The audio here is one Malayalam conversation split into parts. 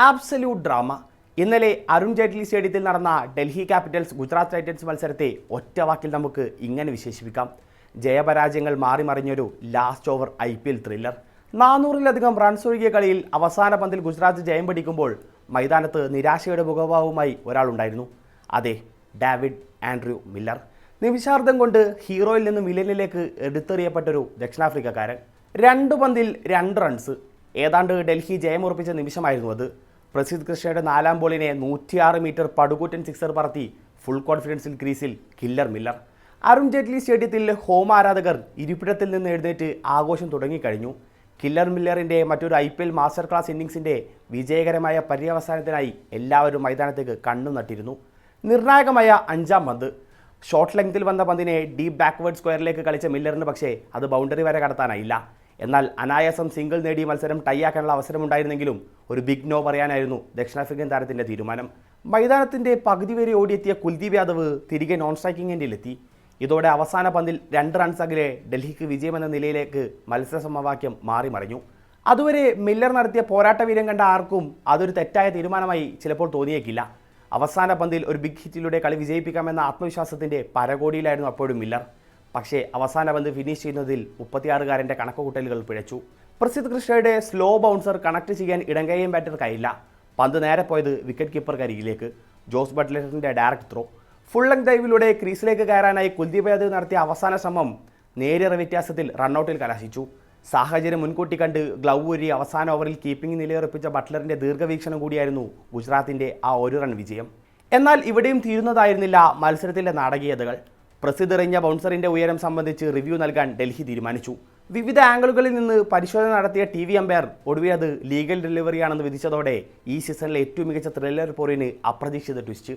Absolute drama. ഇന്നലെ അരുൺ ജെയ്റ്റ്ലി സ്റ്റേഡിയത്തിൽ നടന്ന ഡൽഹി ക്യാപിറ്റൽസ് ഗുജറാത്ത് ടൈറ്റൻസ് മത്സരത്തെ ഒറ്റ വാക്കിൽ നമുക്ക് ഇങ്ങനെ വിശേഷിപ്പിക്കാം: ജയപരാജയങ്ങൾ മാറി മറിഞ്ഞൊരു ലാസ്റ്റ് ഓവർ IPL ത്രില്ലർ. 400-ലധികം റൺസ് ഒഴുകിയ കളിയിൽ അവസാന പന്തിൽ ഗുജറാത്ത് ജയം പിടിക്കുമ്പോൾ മൈതാനത്ത് നിരാശയുടെ മുഖഭാവവുമായി ഒരാളുണ്ടായിരുന്നു. അതെ, ഡേവിഡ് ആൻഡ്രൂ മില്ലർ. നിമിഷാർദ്ധം കൊണ്ട് ഹീറോയിൽ നിന്നും വില്ലനിലേക്ക് എടുത്തെറിയപ്പെട്ടൊരു ദക്ഷിണാഫ്രിക്കക്കാരൻ. 2 പന്തിൽ 2 റൺസ്. ഏതാണ്ട് ഡൽഹി ജയമുറപ്പിച്ച നിമിഷമായിരുന്നു അത്. പ്രസിദ്ധ് കൃഷ്ണയുടെ 4-ാം ബോളിനെ 106 മീറ്റർ പടുകൂറ്റൻ സിക്സർ പറത്തി ഫുൾ കോൺഫിഡൻസിൽ ക്രീസിൽ കില്ലർ മില്ലർ. അരുൺ ജെയ്റ്റ്ലി സ്റ്റേഡിയത്തിൽ ഹോം ആരാധകർ ഇരിപ്പിടത്തിൽ നിന്ന് എഴുന്നേറ്റ് ആഘോഷം തുടങ്ങിക്കഴിഞ്ഞു. കില്ലർ മില്ലറിൻ്റെ മറ്റൊരു IPL മാസ്റ്റർ ക്ലാസ് ഇന്നിംഗ്സിൻ്റെ വിജയകരമായ പര്യവസാനത്തിനായി എല്ലാവരും മൈതാനത്തേക്ക് കണ്ണു നട്ടിരുന്നു. നിർണായകമായ 5-ാം പന്ത്. ഷോർട്ട് ലെങ്തിൽ വന്ന പന്തിനെ ഡീപ് ബാക്ക്വേർഡ് സ്ക്വയറിലേക്ക് കളിച്ച മില്ലറിന് പക്ഷേ അത് ബൗണ്ടറി വരെ കടത്താനായില്ല. എന്നാൽ അനായാസം സിംഗിൾ നേടി മത്സരം ടൈയാക്കാനുള്ള അവസരമുണ്ടായിരുന്നെങ്കിലും ഒരു ബിഗ് നോ പറയാനായിരുന്നു ദക്ഷിണാഫ്രിക്കൻ താരത്തിൻ്റെ തീരുമാനം. മൈതാനത്തിൻ്റെ പകുതി വരെ ഓടിയെത്തിയ കുൽദീപ് യാദവ് തിരികെ നോൺ സ്ട്രൈക്കിംഗ് എൻഡിലെത്തി. ഇതോടെ അവസാന പന്തിൽ 2 റൺസ് അകലെ ഡൽഹിക്ക് വിജയമെന്ന നിലയിലേക്ക് മത്സര സമവാക്യം മാറി മറിഞ്ഞു. അതുവരെ മില്ലർ നടത്തിയ പോരാട്ട വീര്യം കണ്ട ആർക്കും അതൊരു തെറ്റായ തീരുമാനമായി ചിലപ്പോൾ തോന്നിയേക്കില്ല. അവസാന പന്തിൽ ഒരു ബിഗ് ഹിറ്റിലൂടെ കളി വിജയിപ്പിക്കാമെന്ന ആത്മവിശ്വാസത്തിൻ്റെ പരകോടിയിലായിരുന്നു അപ്പോഴും മില്ലർ. പക്ഷേ അവസാന പന്ത് ഫിനിഷ് ചെയ്യുന്നതിൽ 36-കാരൻ്റെ കണക്കുകൂട്ടലുകൾ പിഴച്ചു. പ്രസിദ്ധ് കൃഷ്ണയുടെ സ്ലോ ബൗൺസർ കണക്ട് ചെയ്യാൻ ഇടങ്കൈയും ബാറ്റർക്കായില്ല. പന്ത് നേരെ പോയത് വിക്കറ്റ് കീപ്പർ കരികിലേക്ക്. ജോസ് ബട്ട്ലറിൻ്റെ ഡയറക്റ്റ് ത്രോ. ഫുൾ ലെങ്ത് ഡൈവിലൂടെ ക്രീസിലേക്ക് കയറാനായി കുൽദീപ് യാദവ് നടത്തിയ അവസാന ശ്രമം നേരിയ വ്യത്യാസത്തിൽ റണ്ണൌട്ടിൽ കലാശിച്ചു. സാഹചര്യം മുൻകൂട്ടി കണ്ട് ഗ്ലൗ ഊരി അവസാന ഓവറിൽ കീപ്പിംഗ് നിലയുറപ്പിച്ച ബട്ട്ലറിൻ്റെ ദീർഘവീക്ഷണം കൂടിയായിരുന്നു ഗുജറാത്തിൻ്റെ ആ 1 റൺ വിജയം. എന്നാൽ ഇവിടെയും തീരുന്നതായിരുന്നില്ല മത്സരത്തിൻ്റെ നാടകീയതകൾ. പ്രസിദ്ധ് എറിഞ്ഞ ബൗൺസറിൻ്റെ ഉയരം സംബന്ധിച്ച് റിവ്യൂ നൽകാൻ ഡൽഹി തീരുമാനിച്ചു. വിവിധ ആംഗിളുകളിൽ നിന്ന് പരിശോധന നടത്തിയ TV അമ്പയർ ഒടുവിൽ അത് ലീഗൽ ഡെലിവറിയാണെന്ന് വിധിച്ചതോടെ ഈ സീസണിലെ ഏറ്റവും മികച്ച ത്രില്ലർ പോരിന് അപ്രതീക്ഷിത ട്വിസ്റ്റ്.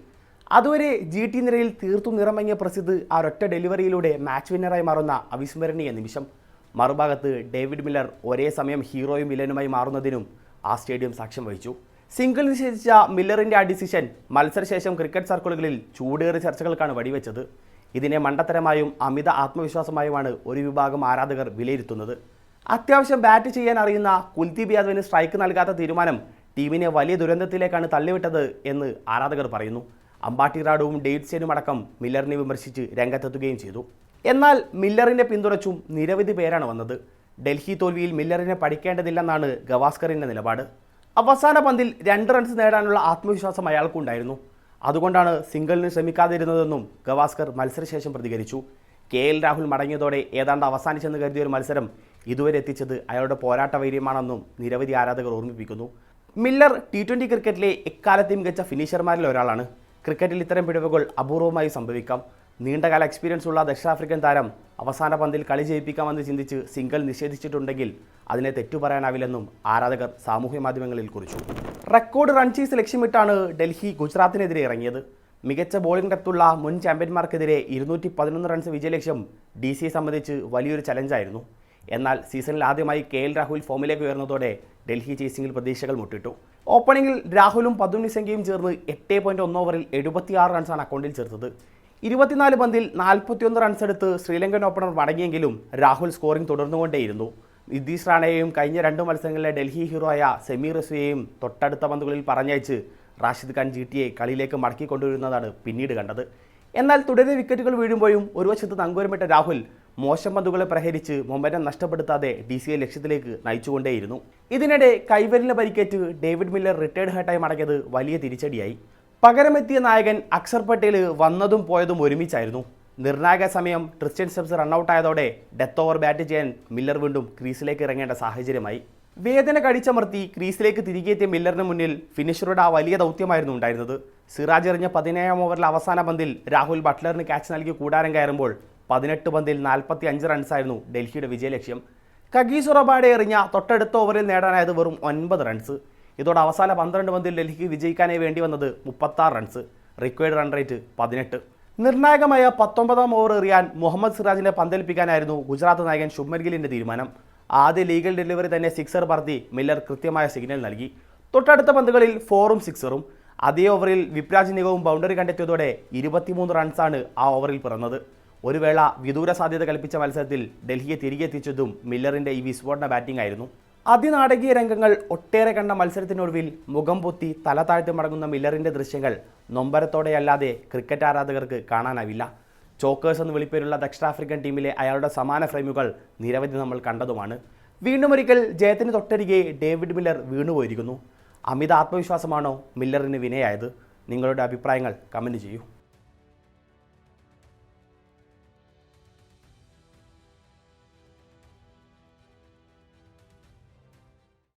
അതുവരെ GT നിരയിൽ തീർത്തും നിറമങ്ങിയ പ്രസിദ്ധ് ആ ഒറ്റ ഡെലിവറിയിലൂടെ മാച്ച് വിന്നറായി മാറുന്ന അവിസ്മരണീയ നിമിഷം. മറുഭാഗത്ത് ഡേവിഡ് മില്ലർ ഒരേ സമയം ഹീറോയും വില്ലനുമായി മാറുന്നതിനും ആ സ്റ്റേഡിയം സാക്ഷ്യം വഹിച്ചു. സിംഗിൾ നിഷേധിച്ച മില്ലറിൻ്റെ ആ ഡിസിഷൻ മത്സരശേഷം ക്രിക്കറ്റ് സർക്കിളുകളിൽ ചൂടേറിയ ചർച്ചകൾക്കാണ് വഴിവെച്ചത്. ഇതിനെ മണ്ടത്തരമായും അമിത ആത്മവിശ്വാസമായുമാണ് ഒരു വിഭാഗം ആരാധകർ വിലയിരുത്തുന്നത്. അത്യാവശ്യം ബാറ്റ് ചെയ്യാൻ അറിയുന്ന കുൽദീപ് യാദവിന് സ്ട്രൈക്ക് നൽകാത്ത തീരുമാനം ടീമിനെ വലിയ ദുരന്തത്തിലേക്കാണ് തള്ളിവിട്ടത് എന്ന് ആരാധകർ പറയുന്നു. അമ്പാട്ടി റാഡുവും ഡേവിഡ് സെനും അടക്കം മില്ലറിനെ വിമർശിച്ച് രംഗത്തെത്തുകയും ചെയ്തു. എന്നാൽ മില്ലറിനെ പിന്തുണച്ചും നിരവധി പേരാണ് വന്നത്. ഡൽഹി തോൽവിയിൽ മില്ലറിനെ പഠിക്കേണ്ടതില്ലെന്നാണ് ഗവാസ്കറിൻ്റെ നിലപാട്. അവസാന പന്തിൽ 2 റൺസ് നേടാനുള്ള ആത്മവിശ്വാസം അയാൾക്കുണ്ടായിരുന്നു. അതുകൊണ്ടാണ് സിംഗിളിന് ശ്രമിക്കാതിരുന്നതെന്നും ഗവാസ്കർ മത്സരശേഷം പ്രതികരിച്ചു. KL രാഹുൽ മടങ്ങിയതോടെ ഏതാണ്ട് അവസാനിച്ചെന്ന് കരുതിയൊരു മത്സരം ഇതുവരെ എത്തിച്ചത് അയാളുടെ പോരാട്ട വൈര്യമാണെന്നും നിരവധി ആരാധകർ ഓർമ്മിപ്പിക്കുന്നു. മില്ലർ T20 ക്രിക്കറ്റിലെ എക്കാലത്തെയും മികച്ച ഫിനിഷർമാരിൽ ഒരാളാണ്. ക്രിക്കറ്റിൽ ഇത്തരം പിഴവുകൾ അപൂർവമായി സംഭവിക്കാം. നീണ്ടകാല എക്സ്പീരിയൻസ് ഉള്ള ദക്ഷിണാഫ്രിക്കൻ താരം അവസാന പന്തിൽ കളി ജയിപ്പിക്കാമെന്ന് ചിന്തിച്ച് സിംഗിൾ നിഷേധിച്ചിട്ടുണ്ടെങ്കിൽ അതിനെ തെറ്റു പറയാനാവില്ലെന്നും ആരാധകർ സാമൂഹ്യ മാധ്യമങ്ങളിൽ കുറിച്ചു. റെക്കോർഡ് റൺ ചേസ് ലക്ഷ്യമിട്ടാണ് ഡൽഹി ഗുജറാത്തിനെതിരെ ഇറങ്ങിയത്. മികച്ച ബോളിംഗ് ഡെപ്തുള്ള മുൻ ചാമ്പ്യന്മാർക്കെതിരെ 211 റൺസ് വിജയലക്ഷ്യം DCയെ സംബന്ധിച്ച് വലിയൊരു ചലഞ്ചായിരുന്നു. എന്നാൽ സീസണിൽ ആദ്യമായി KL രാഹുൽ ഫോമിലേക്ക് ഉയർന്നതോടെ ഡൽഹി ചേസിംഗിൽ പ്രതീക്ഷകൾ മുട്ടിട്ടു. ഓപ്പണിംഗിൽ രാഹുലും പദും നിസംഗയും ചേർന്ന് 8.1 ഓവറിൽ 76 റൺസാണ് അക്കൗണ്ടിൽ ചേർത്തത്. 24 പന്തിൽ 41 റൺസ് എടുത്ത് ശ്രീലങ്കൻ ഓപ്പണർ മടങ്ങിയെങ്കിലും രാഹുൽ സ്കോറിംഗ് തുടർന്നുകൊണ്ടേയിരുന്നു. നിതീഷ് റാണയെയും കഴിഞ്ഞ 2 മത്സരങ്ങളിലെ ഡൽഹി ഹീറോയായ സെമീർ റസ്വിയെയും തൊട്ടടുത്ത പന്തുകളിൽ പറഞ്ഞയച്ച് റാഷിദ് ഖാൻ GTയെ കളിയിലേക്ക് മടക്കിക്കൊണ്ടുവരുന്നതാണ് പിന്നീട് കണ്ടത്. എന്നാൽ തുടരെ വിക്കറ്റുകൾ വീഴുമ്പോഴും ഒരു വശത്ത് നങ്കൂരമിട്ട രാഹുൽ മോശം പന്തുകളെ പ്രഹരിച്ച് മൊമെന്റം നഷ്ടപ്പെടുത്താതെ DCയെ ലക്ഷ്യത്തിലേക്ക് നയിച്ചുകൊണ്ടേയിരുന്നു. ഇതിനിടെ കൈവരിന് പരിക്കേറ്റ് ഡേവിഡ് മില്ലർ റിട്ടയർഡ് ഹേർട്ടായി മടങ്ങിയത് വലിയ തിരിച്ചടിയായി. പകരമെത്തിയ നായകൻ അക്ഷർ പട്ടേൽ വന്നതും പോയതും ഒരുമിച്ചായിരുന്നു. നിർണായക സമയം ട്രിസ്റ്റൻ സ്റ്റെപ്സ് റണ്ണൌട്ടായതോടെ ഡെത്ത് ഓവർ ബാറ്റ് ചെയ്യാൻ മില്ലർ വീണ്ടും ക്രീസിലേക്ക് ഇറങ്ങേണ്ട സാഹചര്യമായി. വേദന കടിച്ചമർത്തി ക്രീസിലേക്ക് തിരികെ എത്തിയ മില്ലറിന് മുന്നിൽ ഫിനിഷറുടെ ആ വലിയ ദൗത്യമായിരുന്നു ഉണ്ടായിരുന്നത്. സിറാജ് എറിഞ്ഞ 17-ാം ഓവറിലെ അവസാന പന്തിൽ രാഹുൽ ബട്ട്ലറിന് ക്യാച്ച് നൽകി കൂടാരം കയറുമ്പോൾ 18 പന്തിൽ 45 റൺസായിരുന്നു ഡൽഹിയുടെ വിജയലക്ഷ്യം. കഗീസ് റബാഡെ എറിഞ്ഞ തൊട്ടടുത്ത ഓവറിൽ നേടാനായത് വെറും 9 റൺസ്. ഇതോടെ അവസാന 12 പന്തിൽ ഡൽഹിക്ക് വിജയിക്കാനായി വേണ്ടി വന്നത് 36 റൺസ്. Required run rate 18. നിർണായകമായ 19-ാം ഓവർ എറിയാൻ മുഹമ്മദ് സിറാജിനെ പന്തേൽപ്പിക്കാനായിരുന്നു ഗുജറാത്ത് നായകൻ ശുഭ്മൻ ഗില്ലിൻ്റെ തീരുമാനം. ആദ്യ ലീഗൽ ഡെലിവറി തന്നെ സിക്സർ പറത്തി മില്ലർ കൃത്യമായ സിഗ്നൽ നൽകി. തൊട്ടടുത്ത പന്തുകളിൽ 4ഉം 6ഉം. അതേ ഓവറിൽ വിപ്രാജ് നിഗവും ബൗണ്ടറി കണ്ടെത്തിയതോടെ 23 റൺസാണ് ആ ഓവറിൽ പിറന്നത്. ഒരു വേള വിദൂര സാധ്യത കൽപ്പിച്ച മത്സരത്തിൽ ഡൽഹിയെ തിരികെ എത്തിച്ചതും മില്ലറിൻ്റെ ഈ വിസ്ഫോടന ബാറ്റിംഗ് ആയിരുന്നു. അതിനാടകീയ രംഗങ്ങൾ ഒട്ടേറെ കണ്ട മത്സരത്തിനൊടുവിൽ മുഖം പൊത്തി തല താഴ്ത്തി മടങ്ങുന്ന മില്ലറിൻ്റെ ദൃശ്യങ്ങൾ നൊമ്പരത്തോടെയല്ലാതെ ക്രിക്കറ്റ് ആരാധകർക്ക് കാണാനാവില്ല. ചോക്കേഴ്സ് എന്ന് വിളിപ്പേരുള്ള ദക്ഷിണാഫ്രിക്കൻ ടീമിലെ അയാളുടെ സമാന ഫ്രെയിമുകൾ നിരവധി നമ്മൾ കണ്ടതുമാണ്. വീണ്ടും ഒരിക്കൽ ജയത്തിന് തൊട്ടരികെ ഡേവിഡ് മില്ലർ വീണുപോയിരിക്കുന്നു. അമിത ആത്മവിശ്വാസമാണോ മില്ലറിന് വിനയായത്? നിങ്ങളുടെ അഭിപ്രായങ്ങൾ കമൻറ്റ് ചെയ്യൂ.